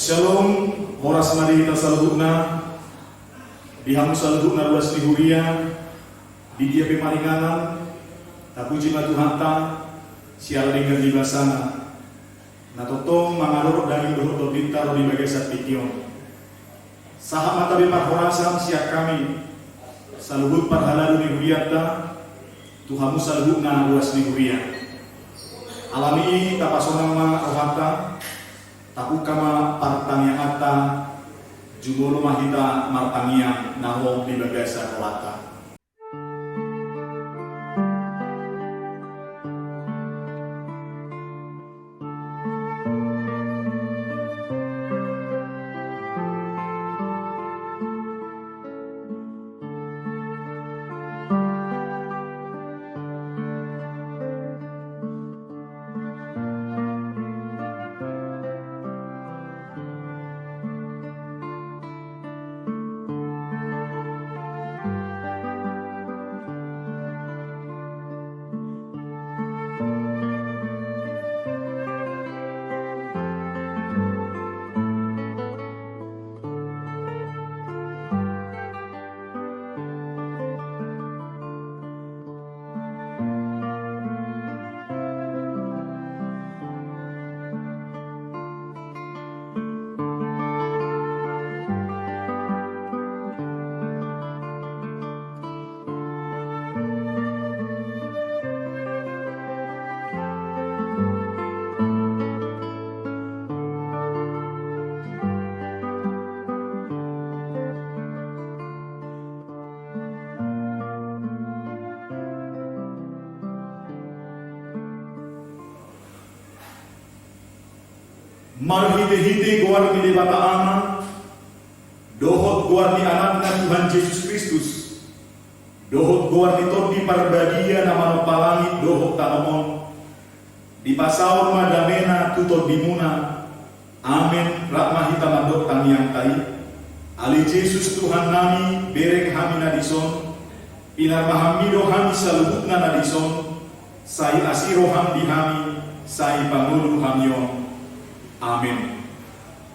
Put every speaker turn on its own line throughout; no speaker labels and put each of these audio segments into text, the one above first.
Shalom, horas mari kita saludna, diham saludna luas di huria, di dia pemaringanan, tapuji Tuhan ta, sial dengan di basana, natotong mangalor dari dohot bintar di bagesat pikion. Sahat mata bepar horasan siak kami, saluhut parhalalu di huria ta, Tuhamu saludna luas di huria. Alami tapasonang ma rohata, tapu kama partang yang ata, jumolo mahita martangiang naho di bagasa kolata. Marhite-hite guar ni debata ama, dohot guar ni anaknya Tuhan Yesus Kristus, dohot guar ni todi parbadia nama no palangit dohot tanomon, di pasaur madamena tutod dimuna, amin rahmahita mandok tamiang tai, ali Yesus Tuhan nami berek hami nadison, pinar mahamido hami salubutna nadison, sai asiro ham di hami, sai pangulu hamion. Amin.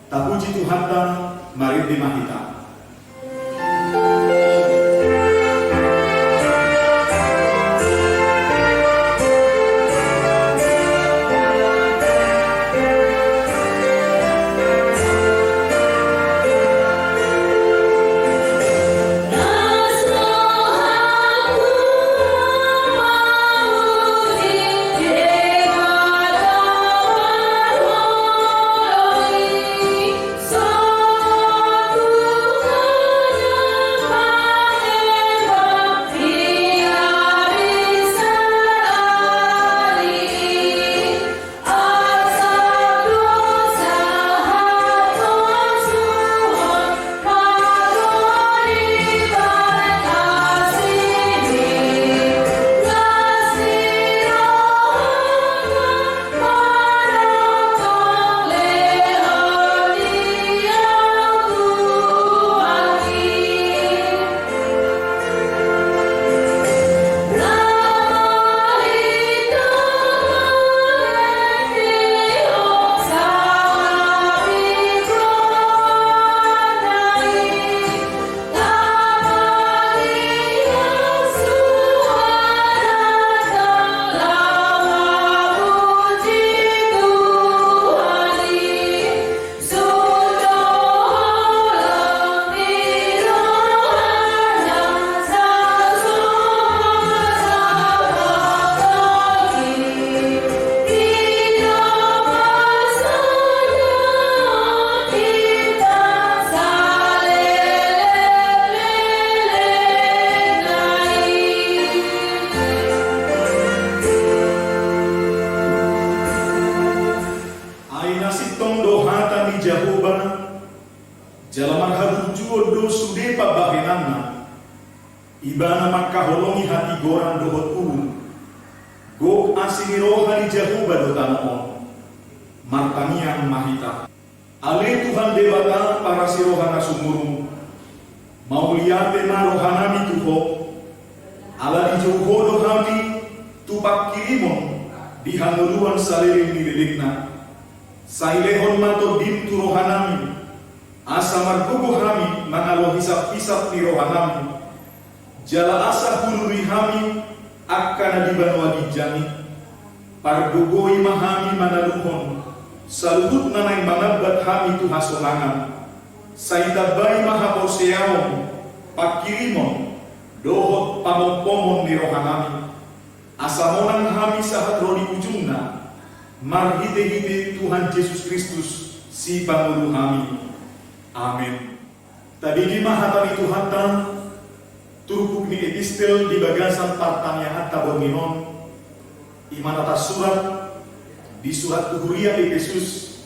Tapuji Tuhan ta, mari dimahita. Jalaman harujuo do sudepa bahenana, ibana makaholongi hati goran dohot urun, gok asiniroha di jahuba do tanon, martangiang mahita. Ale Tuhan debata para sirohana sumurum, mau liate na rohanami tuho, ala di jauho do hami, tupak kirimon, di hanuluan salirin nililitna, sailehon mato dintu rohanami, asa margogo hami manalo hisap-hisap ni rohanami, jala asa huluri hami akkana dibanwa gijami, pargogoi mahami manaluhon, saluhut nanay manabat hami tu hasolangan, saitabai mahaposeaon, pakirimon, dohot pamopomon ni rohanami, asamonang hami sahat rodi ujungna, marhite-hite Tuhan Yesus Kristus si pangulu hami. Amin. Tabigi mahatami Tuhanta, turpuk ni epistel di bagasan partang yang hatta borminon, iman atas surat, di surat Huria Efesus,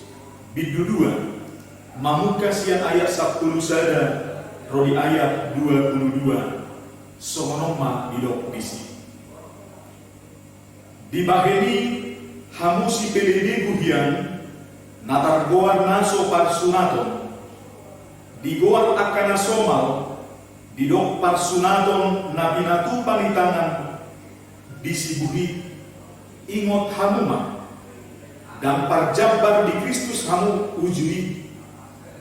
bidu 2, mamukas yang ayat 10 sada, rodi ayat 22, somonoma bidok bisi. Di baheni hamusi pelede guhian, natar goar naso parsunaton, di goar akana somal, di dok parsunaton nabinatu panitangan, di sibuhi ingot hamuma, dan parjabar di Kristus hamu ujui,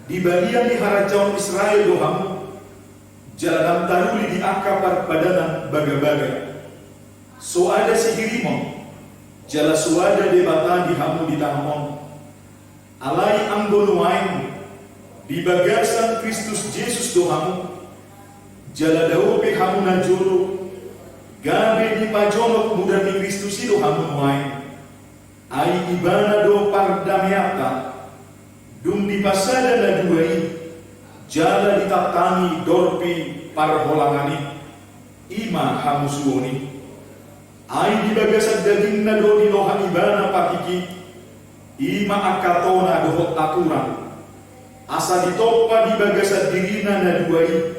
di balian di harajaun Israel do hamu, jalan taruli di akapar padanan baga-baga, so ada sihirimon, jala suada debata di hamu di tanamon, alai anggono wain, di bagasan Kristus Yesus do hamu, jala daope hamu najolo, gabe di pajolok muda di Kristus do hamu wain, ai ibana do pardamiata, dum di pasada na duai, jala ditatani dorpi parholangani, ima hamu suoni, ai di bagasan daging na do di lohan ibana pakiki, ima akatona dohot aturan, asa ditopa di bagasan dirina na duai,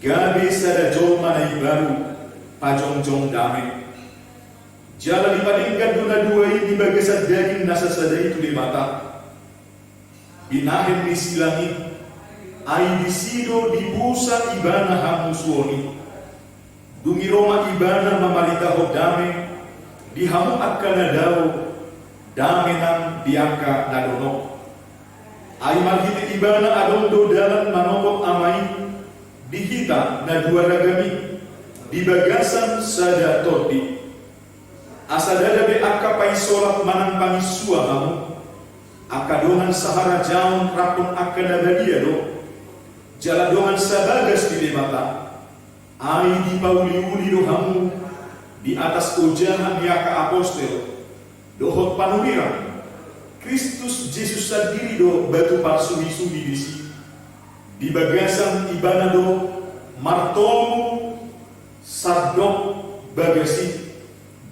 gabe sada jolma na ibaru, pajong-jong dame. Jala dipadingkan duna duai di bagasan daging nasa sada itu di mata, binahin ni silangi, ai disido di busa ibana hamu suoni, dungi Roma ibana mamalita hodame, di hamu akkana dao, dame nang diangka nadonok. Ai marhite ibana adondo dalam manokot amai, dihita na dua ragami, di bagasan sada todi. Asa dada be akapai solat manang pangisua hamu, akadongan sahara jaun rapun akana badia do, jala dongan sabagas di debata, ai di pauli-uli do hamu, di atas ujahan yaka apostel, dohot panuliran, Kristus Yesus sendiri do batu parsumi-sumi disi, di bagasan ibana do, martomu, sardok, bagasi,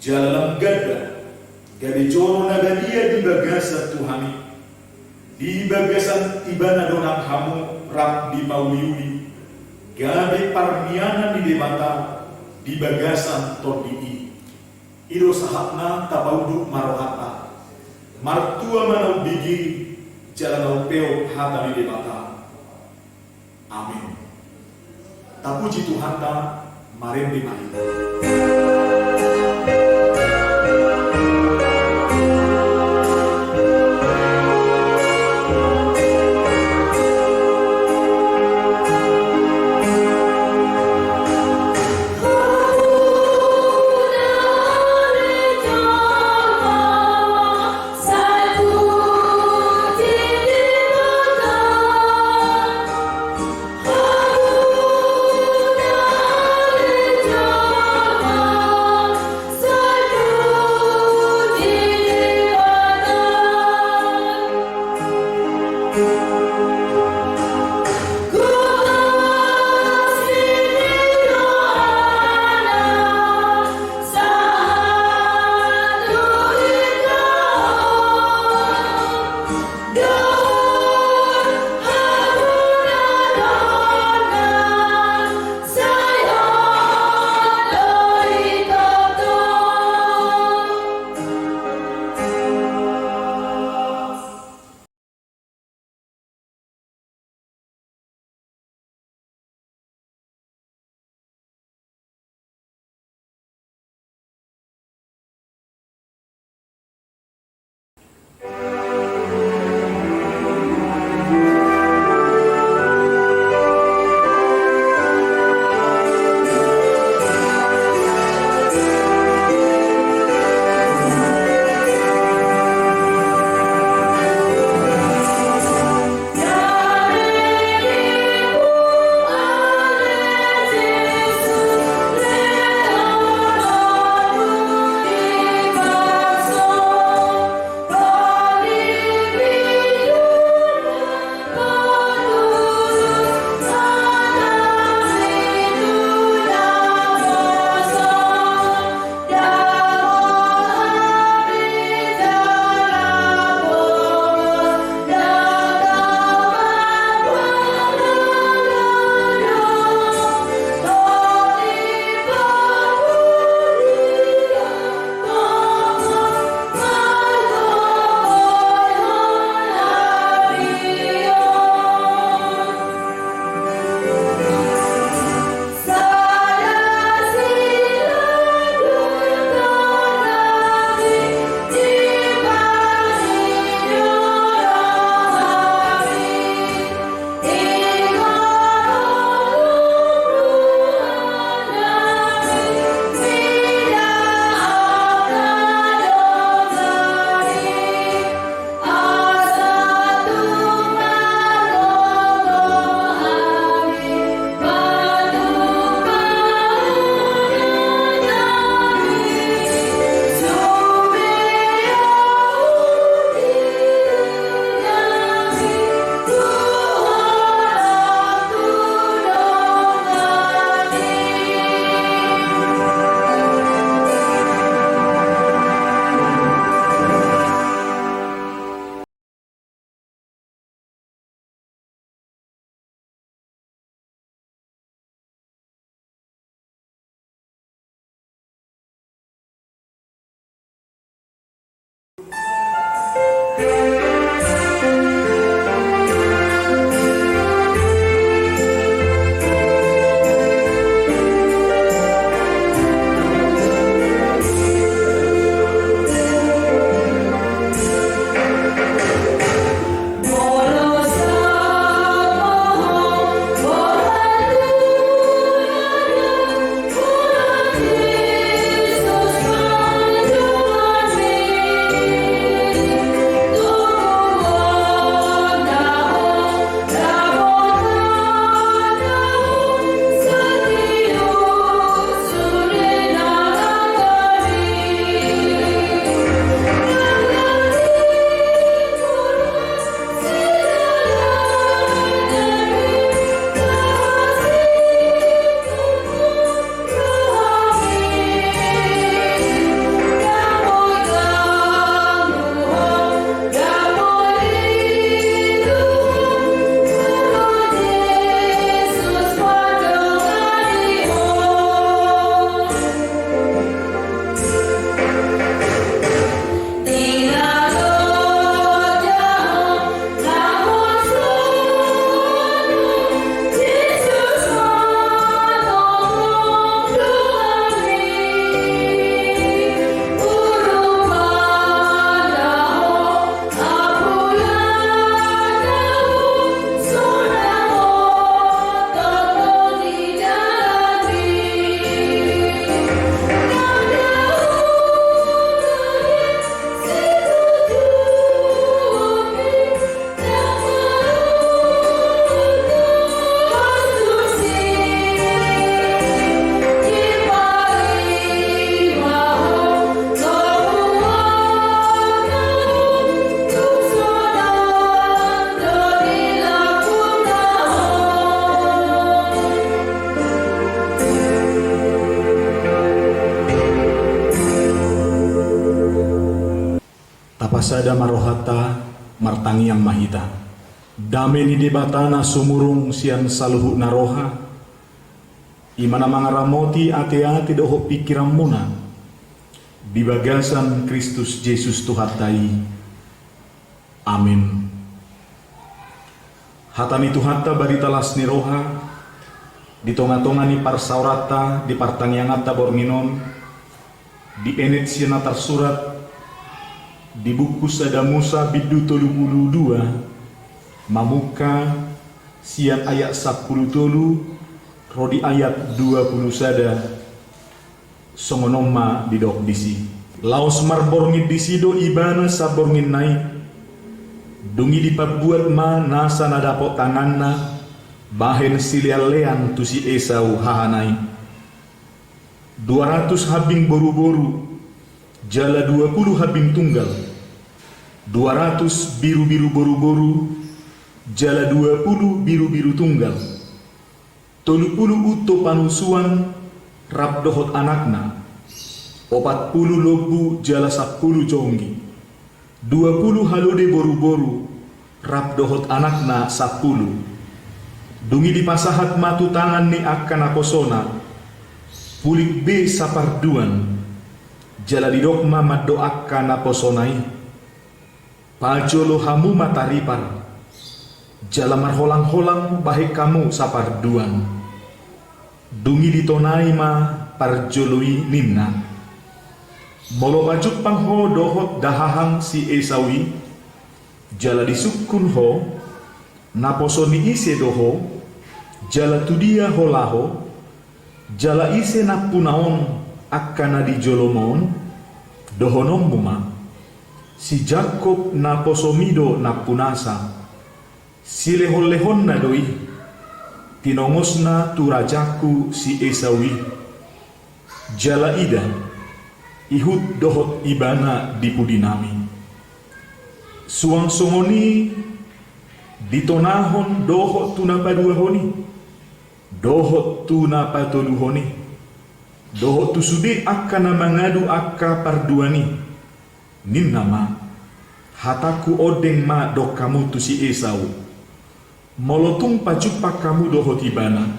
jalan gada, gabe joro nagadia di bagasan Tuhani, di bagasan ibana do nang hamu, rap di pauliuli, gabe parmiana di debata, di bagasan tordii, ido sahatna tabauduk marohata, martua manau bigi, jalan peo hata di debata. Amin. Tapuji Tuhan ta, maren di mahina.
Oh
Masada marohata martangiang mahita. Dame ni debatana sumurung sian saluhu naroha. Imana mangaramoti ate-ate doho pikiran muna. Di bagasan Kristus Yesus Tuhatai. Amin. Hatani Tuhata baritalas ni roha. Di tonga-tonga ni parsaurata di partangiangata bornginon. Di enet siana tersurat di buku Sada Musa bidu 32 mamuka sian ayat 10 rodi ayat 20 sada songonoma didok disi laos marborngit disido ibana saborngin naik dungi dipabuat ma nasa nadapok tanganna bahen silialean tu si Esau hahanai 200 habing boru-boru jala 20 habing tunggal 200 biru-biru boru-boru jala 20 biru-biru tunggal 30 uto panusuan rab dohot anakna 40 lobu jala 10 conggi 20 halode boru-boru rab dohot anakna 10 dungi dipasahat matu tangan ni akan aposona pulik be saparduan jala didokma madoakan aposonai pajolo hamu mataripar jala marholang-holang bahe kamu saparduan dungi ditonai ma parjoloi nimna molo bajuk pangho dohot dahahang si Esawi jala disukun ho naposoni ise doho jala tudia holaho jala ise napunaon akana di jolomon dohonom muma si Jakob naposomido napunasa si lehon-lehon na doi tinongosna tu rajaku si Esawi jala ida ihut dohot ibana di pudinami suang songoni ditonahon dohot tunapaduahoni dohot tunapatoluhoni dohot tu sude akana mangadu akka parduani nin nama hataku odeng ma dok kamu tu si Esau molotung pajupak kamu dohot ibana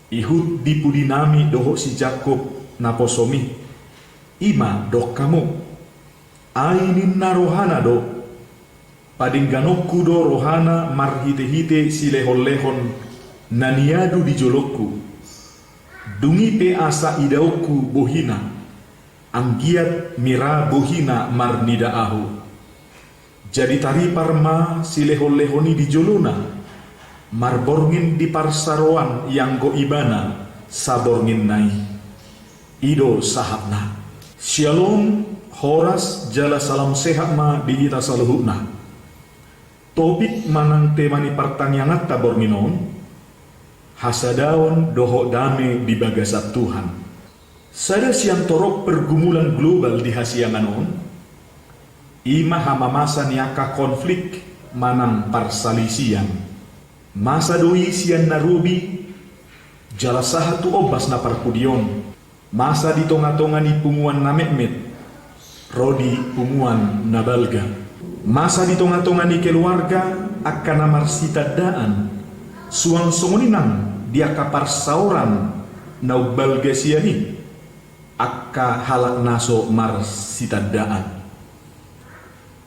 ihut dipudinami dohot si Jakob naposomi ima dok kamu ainin narohana do padingganokku do rohana marhite-hite si lehon-lehon naniadu di jolokku dungi pe asa idauku bohina anggiat mira bohina marnida ahu jadi tari parma si lehon-lehoni di jolona marborngin di parsaroan yang go ibana saborngin nai ido sahabna shalom horas jala salam sehat ma digita saluhuna topik manang temani pertanyaan tabornginon hasadaon doho dame di bagasat Tuhan. Sada siang torok pergumulan global di hasianganon, ima hama masa niaka konflik manang parsalisian. Masa doi sian narubi, jala sahatu obas na parpudion. Masa di tonga-tonga ni punguan na mekmet, rodi punguan na balga. Masa di tonga-tonga ni keluarga akan namarsitadaan, suang songoninang dia kapar sauran nau balgesiani akka halak naso marsitadaan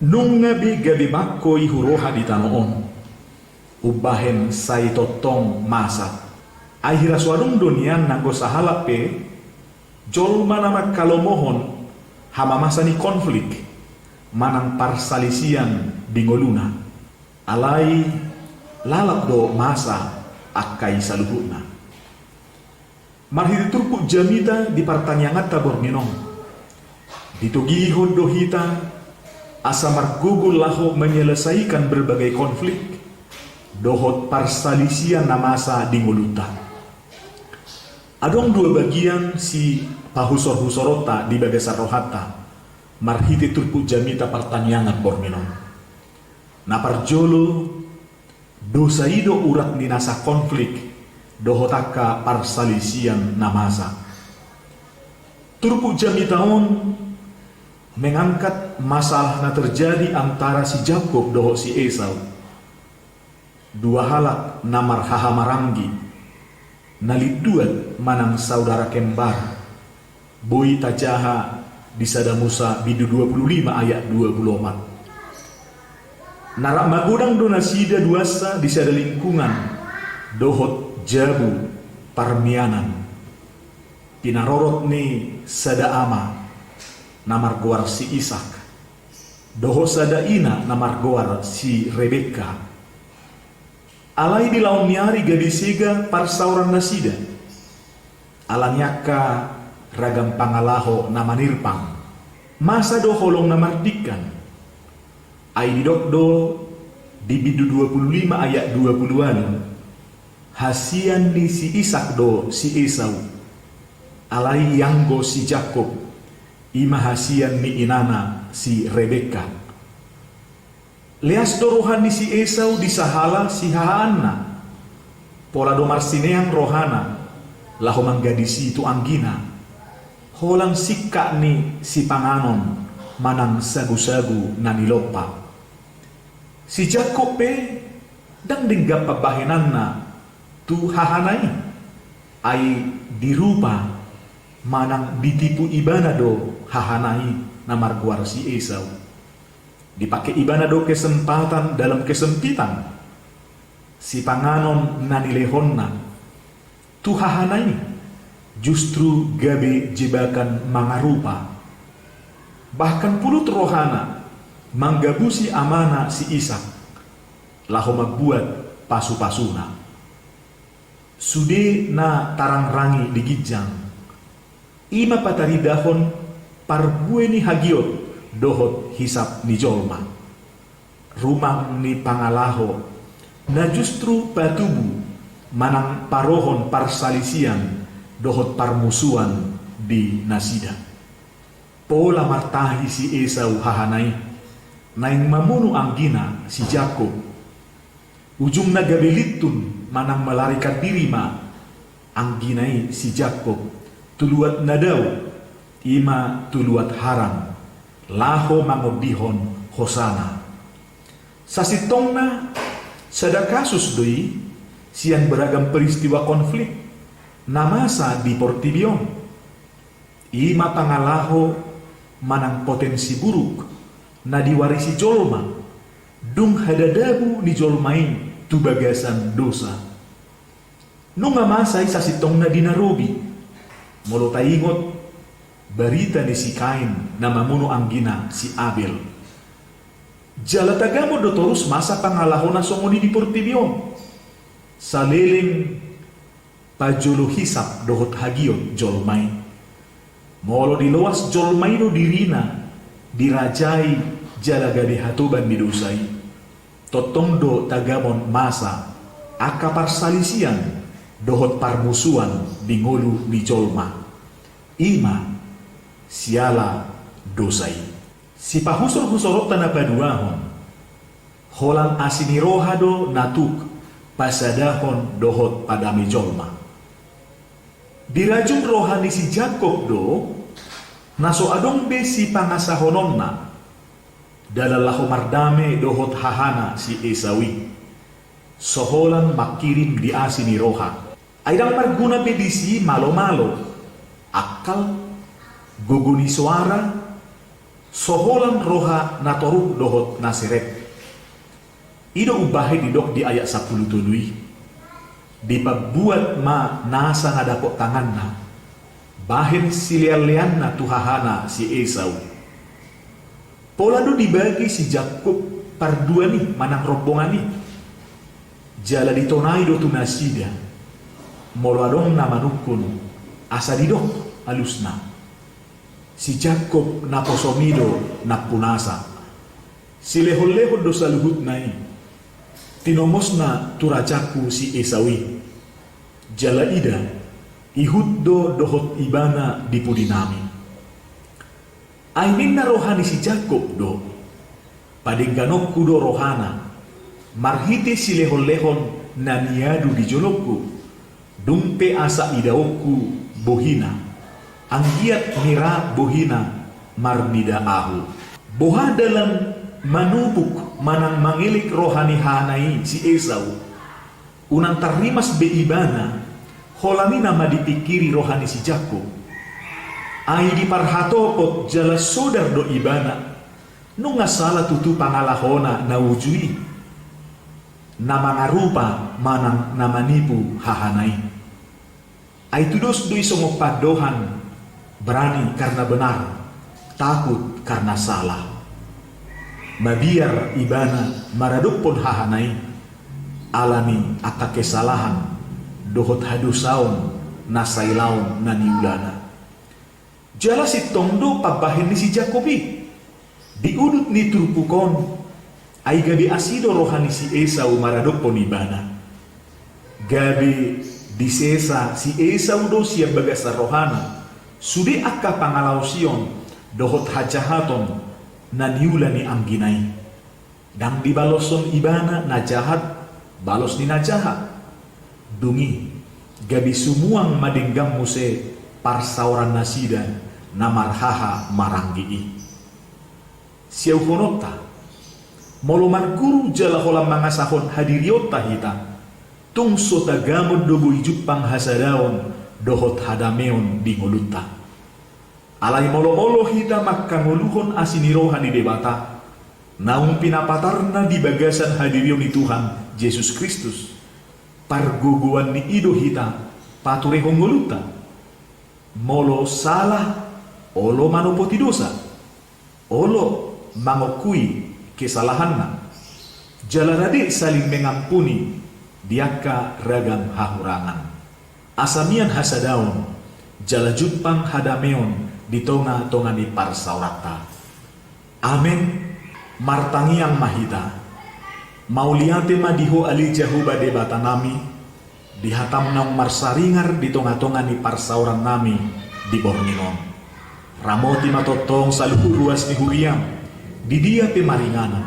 nung ngabi gabi bako ihuroha di tanoon ubahen say totong masa akhira suarung donian nago sahalap pe jolma nama kalomohon hama masa ni konflik manang parsalisian dingoluna alai lalap do masa akai saluhuna marhiti turpuk jamita di pertanyaan tabor minong ditugi hondohita asa margugul laho menyelesaikan berbagai konflik dohot parsalisian namasa dinguluta adong dua bagian si pahusor-husorota di bagasar rohata marhiti turpuk jamita pertanyaan borminon na parjolo dosa ido urat ni nasa konflik dohotaka parsalisian namasa turpu jamitaon mengangkat masalah na terjadi antara si Jakob doho si Esau. Dua halak namar hahamaramgi naliduat manang saudara kembar. Boy tajaha di sada Musa bidu 25 ayat 24. Narak magudang do nasida duasa di sada lingkungan dohot jabu parmianan. Pinarorot ni sada ama namar goar si Ishak. Doho sada ina namar goar si Rebeka. Alai di laun miari gadisega parsauran nasida. Alanyaka ragam pangalaho namanirpang. Masa do holong namardikan. Ai didokdo di bidu 25 ayat 20-an. Hasian ni si Ishak do si Esau. Alai yanggo si Jakob. Ima hasian ni inana si Rebeka. Leas do rohani si Esau disahala si haana. Pola do marsineang rohana. Laho manggadisi itu anggina. Holang sikka ni si panganon manang sagu-sagu nanilopa. Si Jakob dang dingga pabahenanna tu hahanai. Ai dirupa manang ditipu ibana do hahanai namar guar si Esau. Dipakai ibana do kesempatan dalam kesempitan. Si panganon nanilehonna tu hahanai justru gabe jebakan mangarupa. Bahkan pulut rohana manggabusi amana si Ishak. Laho magbuat pasu-pasuna. Sude na tarang rangi digijang. Ima patari dahon parbue ni hagiot dohot hisap ni jolma. Rumah ni pangalaho na justru patubu manang parohon parsalisian dohot parmusuan di nasida. Pola martahi si Esau hahanai naing mamunu anggina si Jakob. Ujung nagabilitun manang melarikan diri ma angginai si Jakob. Tuluat nadau ima tuluat haram laho mangobdihon hosana. Sasitongna sada kasus doi sian beragam peristiwa konflik namasa di Portibion. Ima pangalaho manang potensi buruk na diwarisi jolma dung hadadabu ni jolmain tu bagasan dosa. Nung masay sasitongna dinarobi molo taingot barita ni si Kain na mamuno anggina si Abel. Jalatagamo do torus masa pangalaho na songoni di Portibion. Saliling pajolo hisap dohot hagiot jolmay. Molo diluas jolmay do dirina dirajai jalagadi hatuban midusay. Totong do tagamon masa akaparsalisian dohot parmusuan di ngolu di jolma. Ima siala dosai. Si pahusor-husorot na paduahon. Holang asinirohado natuk pasadahon dohot padami jolma. Dirajung rohani si Jakob do naso adong be si pangasahononna dalalahu mardame dohot hahana si Esawi. Soholan makirim di asini roha. Aidang marguna bedisi malo-malo. Akal guguni suara soholan roha natoruk dohot nasiret. Ido ubahe didok di ayat 10 tului. Dipabuat ma nasa ngadapok tanganna. Bahin silian-lian na tuhahana si Esau. Polado dibagi si Jakob pardua nih manang rombongan nih. Jala ditonai do tunasida. Molo adong namanukun asa didok alusna. Si Jakob naposomido napunasa. Si lehol-lehol do saluhut nai. Tinomosna turajaku si Esawi. Jala ida ihud do dohot ibana di pudinami. Ainin na rohani si Jakob do. Padingganokku do rohana. Marhite si lehol-lehon na niadu di jolokku. Dumpe asa idaokku bohina. Anggiat mira bohina
marnida ahu. Boha dalam manubuk manang mangilik rohani hanai si Esau, unang tarimas be ibana, holani nama dipikiri rohani si Jakub. Ai di parhatopot jala sodar do ibana, nunga salah tutu pangalahona na wujui, nama ngarupa manang nama nipu hahanai. Ai tudos dui songok padohan, berani karena benar, takut karena salah. Mabiar ibana maraduk pun hahanai, alami aka kesalahan, dohot hadusaun nasailaun naniulana. Jala si tongdo pabahin ni si Jakobi, diudut ni turpukon, ay gabi asido rohani si Esau maradok pon ibana. Gabi disesa si Esau do siya bagasa rohana, sudi akka pangalausion, dohot hajahaton, naniula ni angginay. Dang dibaloson ibana na jahat, balos ni na jahat. Dungi, gabi sumuang madinggam muse parsauran nasida na marhaha maranggi. Siyaw honota, molo marguru jala holam mga sahon hadiriota hita, tungso tagamod dobo ijupang hasadaon dohot hadameon di nguluta. Alay molo-molo hita makanguluhon asinirohan di debata, naung pinapatarna di bagasan hadirion ni Tuhan Yesus Kristus, parguguan ni ido hita paturehong nguluta. Molo salah, olo manupoti dosa, olo mangokui kesalahanna, jalarade saling mengampuni, diaka ragam hahurangan. Asamian hasadaon, jala jutpang hadameon, di tonga-tonga ni parsaurata. Amen, martangiang mahita, mauliate madiho alijahuba debata nami, dihatam nang marsaringar di tonga-tonga ni parsauran nami di Borninon. Ramoti matotong sa luhuruas ni Huriam, di dia te maringanan.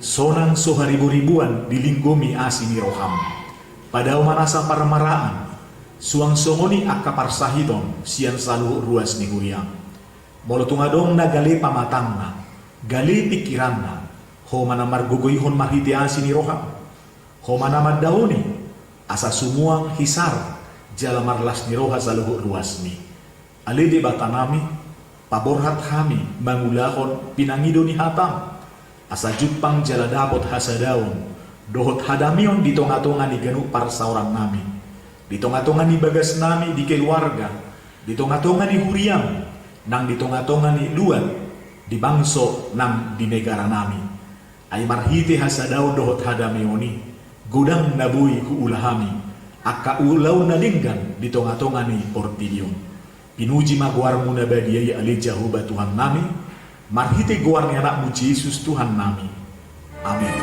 Sonang so haribu-ribuan di linggomi asi ni Roham. Pada manasa paramaraan, suang songoni akaparsahiton sian sa luhuruas ni Huriam. Molo tungadong na gali pamatangna, gali pikiranna, ho mana margugoyhon marhiti asi ni Roham. Ho mana madauni, asa sumuang hisar jala marlas ni roha sa luhur ruas ni. Alide bata nami, paborhat kami mangulahon pinangido ni hatam. Asa jutpang jala dapot hasadaon, dohot hadamion di tonga-tonga ni ganu parsauran nami. Di tonga-tonga ni bagas nami di keluarga, di tonga-tonga ni Huriam, nang di tonga-tonga ni Luat, di bangso nang di negara nami. Ay marhiti hasadaon dohot hadamioni. Gudang nabuy huulahami, akka ulaw na linggan di tonga-tonga ni Portilyon. Pinuji maguar mo na badiyay alijahuba Tuhan nami, marhite guar ni anak mo Jesus Tuhan nami. Amen.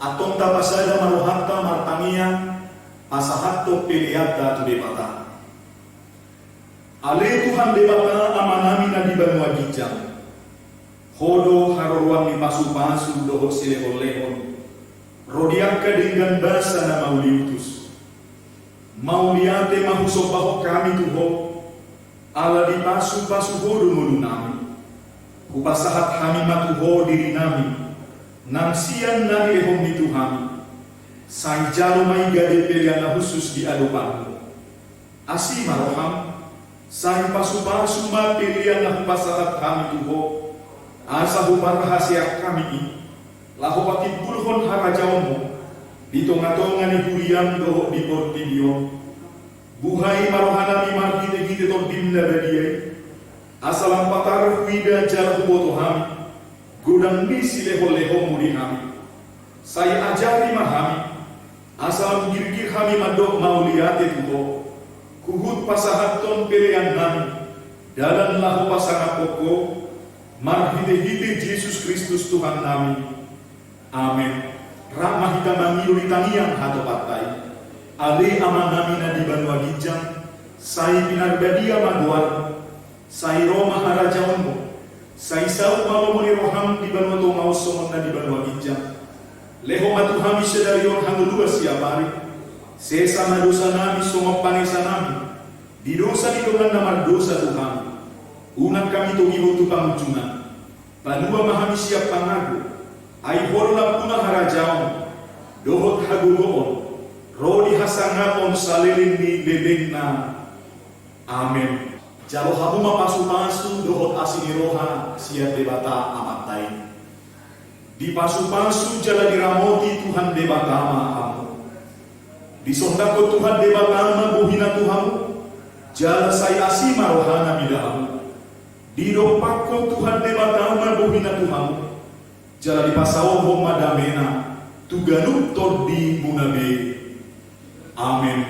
Atong tapasada maluhatta martangia asahatto piliata tu debata. Ale Tuhan debata amanami na di banua gijang. Hodo haroruan ni pasu-pasu doho silehon-lehon. Rodiaka dengan basa na mauliutus. Mauliate mahusopahok kami tuho. Ala di pasu-pasu hodo mulu nami. Kupasahat kami matuho diri nami. Nang siang nang lehong ni Tuhan, say jalo may gade pilihan na husus di adopan. Asi maroham, Sai pasu-pasu mapilian lahu pasahat kami tuho, asa hupar rahasia kami ini, lahu wakit bulhon harajaomu, di tonga-tonga ni huriam doho di portibion, buhai marohana mi margite-gite ton dimna badiai, asalam patar huida jalan boto kami, gudang misi leho-leho mudi kami, saya ajari mahami, asal girgir kami mandok mau liate tuho, kuhut pasahat ton pelean kami, dalam lahu pasangan pokok, marhite-hite Yesus Kristus Tuhan kami. Amin. Rahmah hita mangilu itangiang hato patai, ale aman kami na di Banua Gijang, sai pinarbadia maguar, sai Roma harajaonmu, sai sau malomoni roham di Banua Tongau somon na di Banua Gijang. Leho matuhami sedarion hangulua siapari, sesa na dosa nami somong panesa nami, di dosa di dongan namar dosa Tuhan, unang kami togiho tu pangujunan, panua mahami siap pangago, ay horla puna harajaon, dohot hagugoon, rodi hasangapon salilin ni bebegna. Amin. Jalo habu mapasu-pasu dohot asini roha siap debata amatai. Di pasu-pasu jala diramoti Tuhan debatama kamu. Di sondako Tuhan debatama buhina Tuhanmu, jala saya asima rohana bidamu. Di dopako Tuhan debatama buhina Tuhanmu, jala di pasawo madamena, tuganuk tordi munabe. Amin.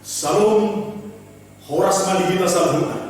Salom, horas malihita salhuna.